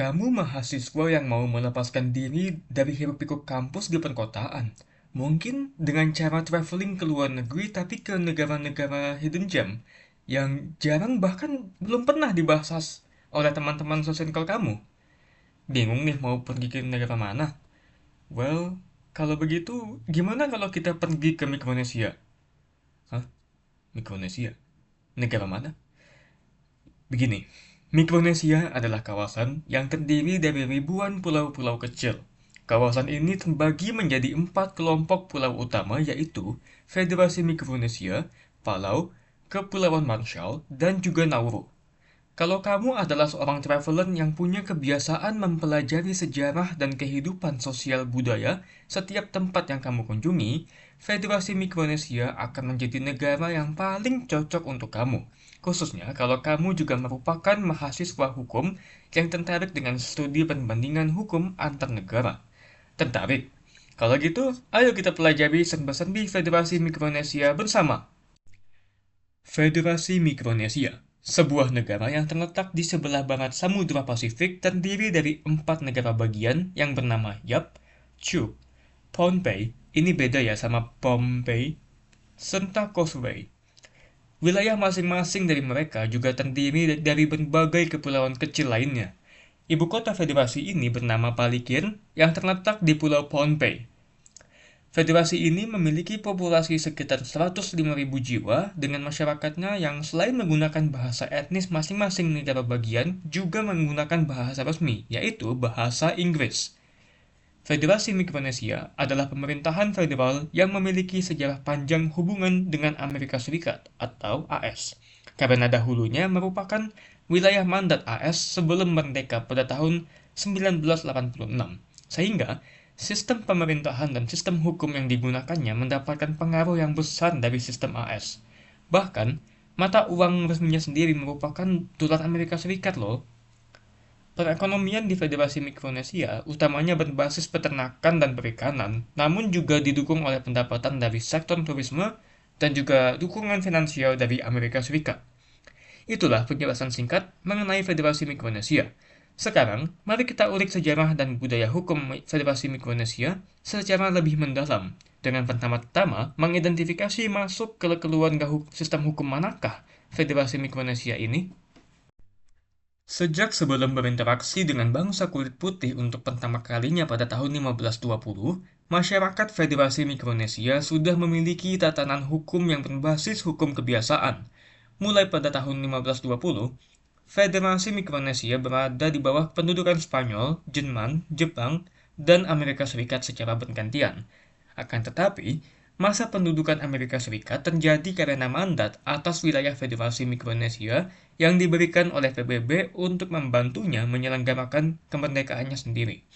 Kamu mahasiswa yang mau melepaskan diri dari hiruk-pikuk kampus di perkotaan. Mungkin dengan cara traveling ke luar negeri tapi ke negara-negara hidden gem yang jarang bahkan belum pernah dibahas oleh teman-teman sosial kamu. Bingung nih mau pergi ke negara mana? Well, kalau begitu gimana kalau kita pergi ke Mikronesia? Hah? Mikronesia? Negara mana? Begini, Mikronesia adalah kawasan yang terdiri dari ribuan pulau-pulau kecil. Kawasan ini terbagi menjadi 4 kelompok pulau utama yaitu Federasi Mikronesia, Palau, Kepulauan Marshall, dan juga Nauru. Kalau kamu adalah seorang traveler yang punya kebiasaan mempelajari sejarah dan kehidupan sosial budaya setiap tempat yang kamu kunjungi, Federasi Mikronesia akan menjadi negara yang paling cocok untuk kamu. Khususnya kalau kamu juga merupakan mahasiswa hukum yang tertarik dengan studi perbandingan hukum antar negara. Tertarik? Kalau gitu, ayo kita pelajari serba-serbi Federasi Mikronesia bersama. Federasi Mikronesia, sebuah negara yang terletak di sebelah barat Samudra Pasifik terdiri dari 4 negara bagian yang bernama Yap, Chuuk, Pohnpei, ini beda ya sama Pohnpei, serta Causeway. Wilayah masing-masing dari mereka juga terdiri dari berbagai kepulauan kecil lainnya. Ibu kota federasi ini bernama Palikir yang terletak di Pulau Pohnpei. Federasi ini memiliki populasi sekitar 105.000 jiwa dengan masyarakatnya yang selain menggunakan bahasa etnis masing-masing negara bagian juga menggunakan bahasa resmi, yaitu bahasa Inggris. Federasi Mikronesia adalah pemerintahan federal yang memiliki sejarah panjang hubungan dengan Amerika Serikat atau AS, karena dahulunya merupakan wilayah mandat AS sebelum merdeka pada tahun 1986, sehingga sistem pemerintahan dan sistem hukum yang digunakannya mendapatkan pengaruh yang besar dari sistem AS. Bahkan, mata uang resminya sendiri merupakan dolar Amerika Serikat loh. Perekonomian di Federasi Mikronesia utamanya berbasis peternakan dan perikanan, namun juga didukung oleh pendapatan dari sektor turisme dan juga dukungan finansial dari Amerika Serikat. Itulah penjelasan singkat mengenai Federasi Mikronesia. Sekarang, mari kita ulik sejarah dan budaya hukum Federasi Mikronesia secara lebih mendalam, dengan pertama-tama mengidentifikasi masuk ke keluarga sistem hukum manakah Federasi Mikronesia ini. Sejak sebelum berinteraksi dengan bangsa kulit putih untuk pertama kalinya pada tahun 1520, masyarakat Federasi Mikronesia sudah memiliki tatanan hukum yang berbasis hukum kebiasaan. Mulai pada tahun 1520, Federasi Mikronesia berada di bawah pendudukan Spanyol, Jerman, Jepang, dan Amerika Serikat secara bergantian. Akan tetapi, masa pendudukan Amerika Serikat terjadi karena mandat atas wilayah Federasi Mikronesia yang diberikan oleh PBB untuk membantunya menyelenggarakan kemerdekaannya sendiri.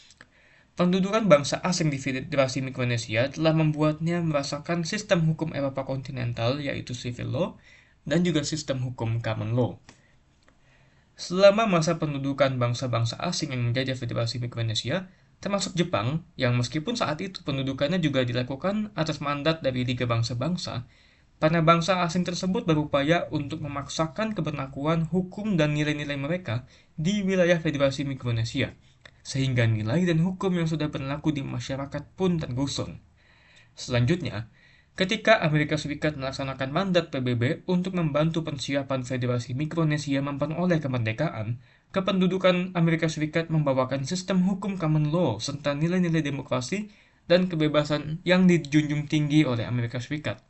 Pendudukan bangsa asing di Federasi Mikronesia telah membuatnya merasakan sistem hukum Eropa kontinental yaitu civil law dan juga sistem hukum common law. Selama masa pendudukan bangsa-bangsa asing yang menjajah Federasi Mikronesia, termasuk Jepang, yang meskipun saat itu pendudukannya juga dilakukan atas mandat dari Liga Bangsa-Bangsa, para bangsa asing tersebut berupaya untuk memaksakan keberlakuan hukum dan nilai-nilai mereka di wilayah Federasi Mikronesia, sehingga nilai dan hukum yang sudah berlaku di masyarakat pun tergusur. Selanjutnya, ketika Amerika Serikat melaksanakan mandat PBB untuk membantu persiapan Federasi Mikronesia memperoleh kemerdekaan, kependudukan Amerika Serikat membawakan sistem hukum common law serta nilai-nilai demokrasi dan kebebasan yang dijunjung tinggi oleh Amerika Serikat.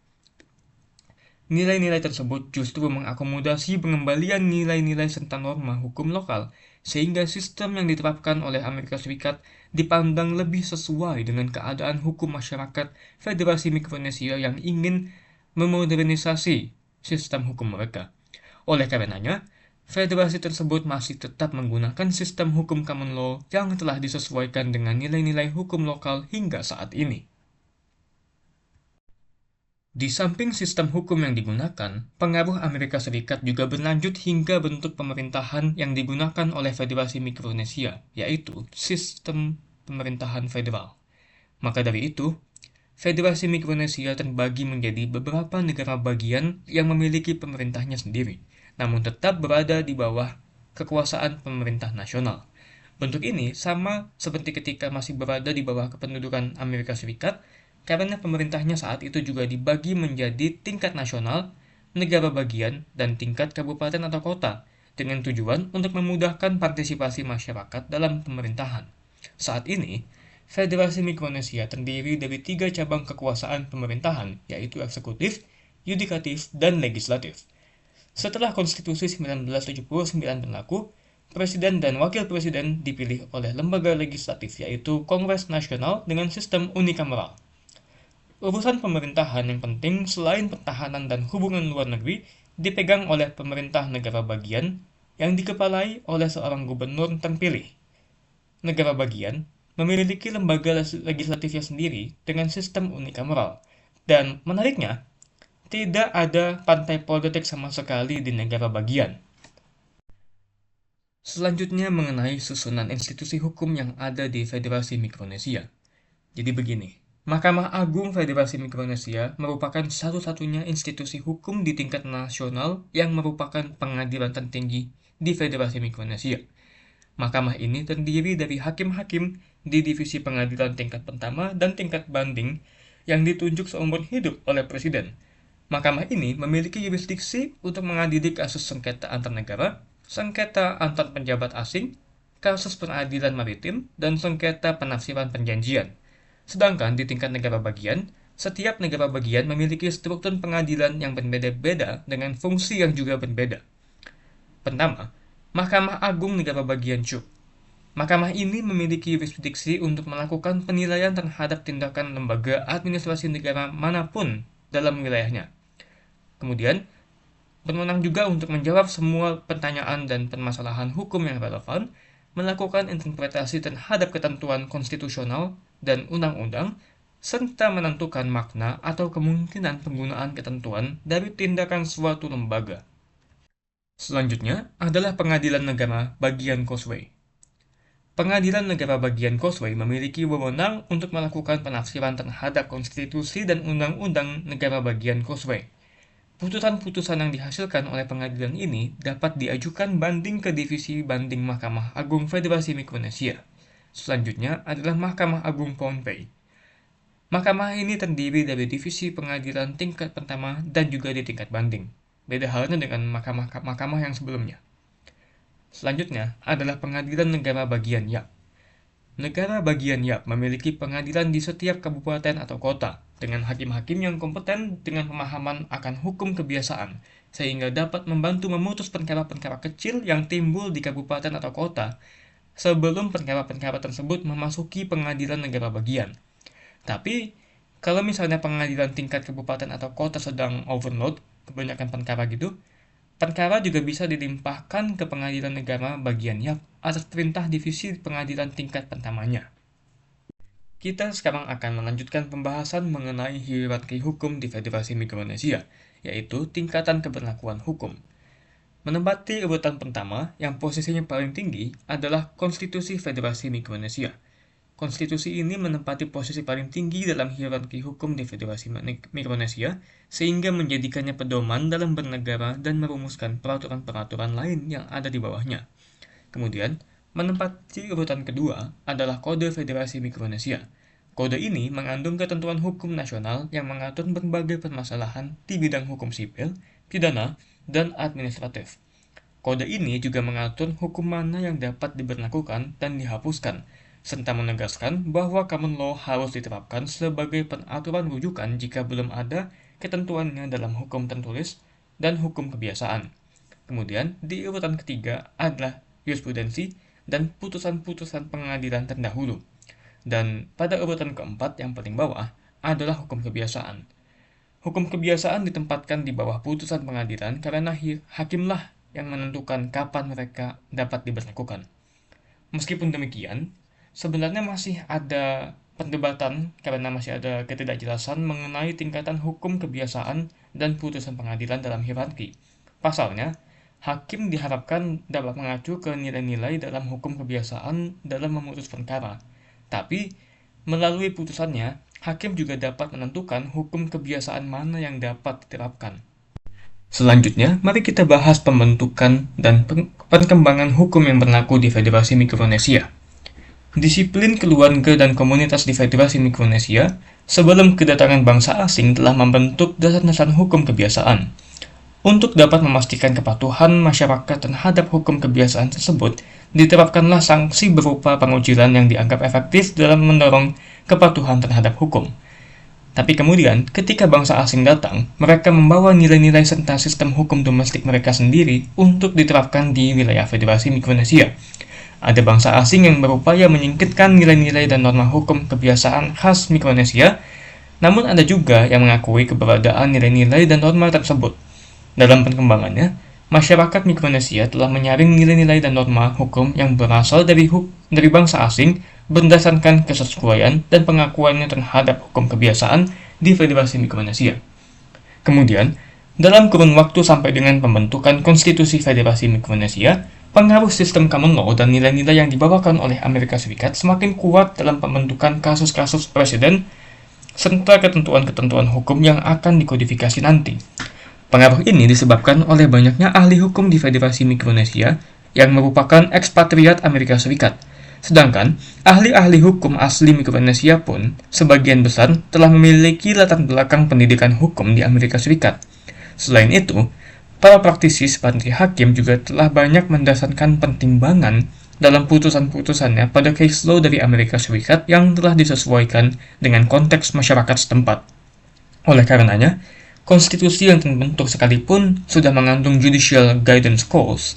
Nilai-nilai tersebut justru mengakomodasi pengembalian nilai-nilai serta norma hukum lokal, sehingga sistem yang diterapkan oleh Amerika Serikat dipandang lebih sesuai dengan keadaan hukum masyarakat Federasi Mikronesia yang ingin memodernisasi sistem hukum mereka. Oleh karenanya, federasi tersebut masih tetap menggunakan sistem hukum common law yang telah disesuaikan dengan nilai-nilai hukum lokal hingga saat ini. Di samping sistem hukum yang digunakan, pengaruh Amerika Serikat juga berlanjut hingga bentuk pemerintahan yang digunakan oleh Federasi Mikronesia, yaitu sistem pemerintahan federal. Maka dari itu, Federasi Mikronesia terbagi menjadi beberapa negara bagian yang memiliki pemerintahnya sendiri, namun tetap berada di bawah kekuasaan pemerintah nasional. Bentuk ini sama seperti ketika masih berada di bawah kependudukan Amerika Serikat, karena pemerintahnya saat itu juga dibagi menjadi tingkat nasional, negara bagian, dan tingkat kabupaten atau kota, dengan tujuan untuk memudahkan partisipasi masyarakat dalam pemerintahan. Saat ini, Federasi Mikronesia terdiri dari 3 cabang kekuasaan pemerintahan, yaitu eksekutif, yudikatif, dan legislatif. Setelah Konstitusi 1979 berlaku, Presiden dan Wakil Presiden dipilih oleh lembaga legislatif yaitu Kongres Nasional dengan sistem unikameral. Urusan pemerintahan yang penting selain pertahanan dan hubungan luar negeri dipegang oleh pemerintah negara bagian yang dikepalai oleh seorang gubernur terpilih. Negara bagian memiliki lembaga legislatifnya sendiri dengan sistem unikameral. Dan menariknya, tidak ada partai politik sama sekali di negara bagian. Selanjutnya mengenai susunan institusi hukum yang ada di Federasi Mikronesia. Jadi begini, Mahkamah Agung Federasi Mikronesia merupakan satu-satunya institusi hukum di tingkat nasional yang merupakan pengadilan tertinggi di Federasi Mikronesia. Mahkamah ini terdiri dari hakim-hakim di divisi pengadilan tingkat pertama dan tingkat banding yang ditunjuk seumur hidup oleh Presiden. Mahkamah ini memiliki yurisdiksi untuk mengadili kasus sengketa antar negara, sengketa antar pejabat asing, kasus peradilan maritim, dan sengketa penafsiran perjanjian. Sedangkan di tingkat negara bagian, setiap negara bagian memiliki struktur pengadilan yang berbeda-beda dengan fungsi yang juga berbeda. Pertama, Mahkamah Agung Negara Bagian CUK. Mahkamah ini memiliki yurisdiksi untuk melakukan penilaian terhadap tindakan lembaga administrasi negara manapun dalam wilayahnya. Kemudian, berwenang juga untuk menjawab semua pertanyaan dan permasalahan hukum yang relevan, melakukan interpretasi terhadap ketentuan konstitusional dan undang-undang, serta menentukan makna atau kemungkinan penggunaan ketentuan dari tindakan suatu lembaga. Selanjutnya adalah Pengadilan Negara Bagian Causeway. Pengadilan Negara Bagian Causeway memiliki wewenang untuk melakukan penafsiran terhadap konstitusi dan undang-undang negara bagian Causeway. Putusan-putusan yang dihasilkan oleh pengadilan ini dapat diajukan banding ke Divisi Banding Mahkamah Agung Federasi Mikronesia. Selanjutnya adalah Mahkamah Agung Pohnpei. Mahkamah ini terdiri dari divisi pengadilan tingkat pertama dan juga di tingkat banding. Beda halnya dengan mahkamah yang sebelumnya. Selanjutnya adalah Pengadilan Negara Bagian Yap. Negara bagian Yap memiliki pengadilan di setiap kabupaten atau kota, dengan hakim-hakim yang kompeten dengan pemahaman akan hukum kebiasaan, sehingga dapat membantu memutus perkara-perkara kecil yang timbul di kabupaten atau kota, sebelum perkara-perkara tersebut memasuki pengadilan negara bagian. Tapi, kalau misalnya pengadilan tingkat kabupaten atau kota sedang overload, kebanyakan perkara gitu, perkara juga bisa dilimpahkan ke pengadilan negara bagian Yap atas perintah divisi pengadilan tingkat pertamanya. Kita sekarang akan melanjutkan pembahasan mengenai hierarki hukum di Federasi Mikronesia, yaitu tingkatan keberlakuan hukum. Menempati urutan pertama, yang posisinya paling tinggi, adalah Konstitusi Federasi Mikronesia. Konstitusi ini menempati posisi paling tinggi dalam hierarki hukum di Federasi Mikronesia, sehingga menjadikannya pedoman dalam bernegara dan merumuskan peraturan-peraturan lain yang ada di bawahnya. Kemudian, menempati urutan kedua adalah Kode Federasi Mikronesia. Kode ini mengandung ketentuan hukum nasional yang mengatur berbagai permasalahan di bidang hukum sipil, pidana, dan administratif. Kode ini juga mengatur hukum mana yang dapat diberlakukan dan dihapuskan, serta menegaskan bahwa common law harus diterapkan sebagai peraturan rujukan jika belum ada ketentuannya dalam hukum tertulis dan hukum kebiasaan. Kemudian, di urutan ketiga adalah jurisprudensi dan putusan-putusan pengadilan terdahulu. Dan pada urutan keempat yang paling bawah adalah hukum kebiasaan. Hukum kebiasaan ditempatkan di bawah putusan pengadilan karena hakimlah yang menentukan kapan mereka dapat diberlakukan. Meskipun demikian, sebenarnya masih ada perdebatan karena masih ada ketidakjelasan mengenai tingkatan hukum kebiasaan dan putusan pengadilan dalam hierarki. Pasalnya, hakim diharapkan dapat mengacu ke nilai-nilai dalam hukum kebiasaan dalam memutus perkara. Tapi, melalui putusannya, hakim juga dapat menentukan hukum kebiasaan mana yang dapat diterapkan. Selanjutnya, mari kita bahas pembentukan dan perkembangan hukum yang berlaku di Federasi Mikronesia. Disiplin keluarga dan komunitas di Federasi Mikronesia sebelum kedatangan bangsa asing telah membentuk dasar-dasar hukum kebiasaan. Untuk dapat memastikan kepatuhan masyarakat terhadap hukum kebiasaan tersebut, diterapkanlah sanksi berupa pengucilan yang dianggap efektif dalam mendorong kepatuhan terhadap hukum. Tapi kemudian, ketika bangsa asing datang, mereka membawa nilai-nilai serta sistem hukum domestik mereka sendiri untuk diterapkan di wilayah Federasi Mikronesia. Ada bangsa asing yang berupaya menyingkirkan nilai-nilai dan norma hukum kebiasaan khas Mikronesia, namun ada juga yang mengakui keberadaan nilai-nilai dan norma tersebut. Dalam perkembangannya, masyarakat Mikronesia telah menyaring nilai-nilai dan norma hukum yang berasal dari bangsa asing berdasarkan kesesuaian dan pengakuannya terhadap hukum kebiasaan di Federasi Mikronesia. Kemudian, dalam kurun waktu sampai dengan pembentukan Konstitusi Federasi Mikronesia, pengaruh sistem common law dan nilai-nilai yang dibawakan oleh Amerika Serikat semakin kuat dalam pembentukan kasus-kasus presiden serta ketentuan-ketentuan hukum yang akan dikodifikasi nanti. Pengaruh ini disebabkan oleh banyaknya ahli hukum di Federasi Mikronesia yang merupakan ekspatriat Amerika Serikat. Sedangkan, ahli-ahli hukum asli Mikronesia pun sebagian besar telah memiliki latar belakang pendidikan hukum di Amerika Serikat. Selain itu, para praktisi seperti hakim juga telah banyak mendasarkan pertimbangan dalam putusan-putusannya pada case law dari Amerika Serikat yang telah disesuaikan dengan konteks masyarakat setempat. Oleh karenanya, konstitusi yang terbentuk sekalipun sudah mengandung judicial guidance clause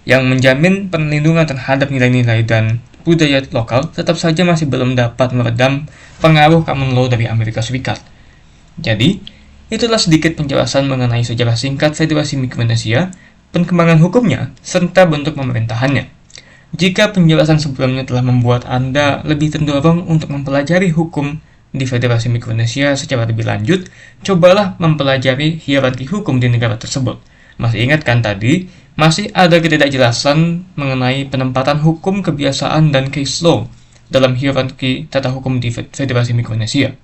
yang menjamin perlindungan terhadap nilai-nilai dan budaya lokal, tetap saja masih belum dapat meredam pengaruh common law dari Amerika Serikat. Jadi, itulah sedikit penjelasan mengenai sejarah singkat Federasi Mikronesia, perkembangan hukumnya, serta bentuk pemerintahannya. Jika penjelasan sebelumnya telah membuat Anda lebih terdorong untuk mempelajari hukum di Federasi Mikronesia secara lebih lanjut, cobalah mempelajari hierarki hukum di negara tersebut. Masih ingat kan tadi, masih ada ketidakjelasan mengenai penempatan hukum kebiasaan dan case law dalam hierarki tata hukum di Federasi Mikronesia.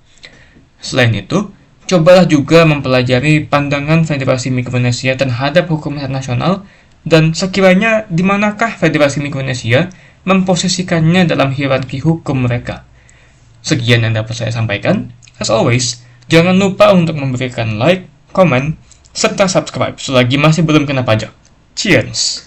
Selain itu, cobalah juga mempelajari pandangan Federasi Mikronesia terhadap hukum internasional dan sekiranya di manakah Federasi Mikronesia memposisikannya dalam hierarki hukum mereka. Sekian yang dapat saya sampaikan. As always, jangan lupa untuk memberikan like, komen, serta subscribe selagi masih belum kena pajak. Cheers!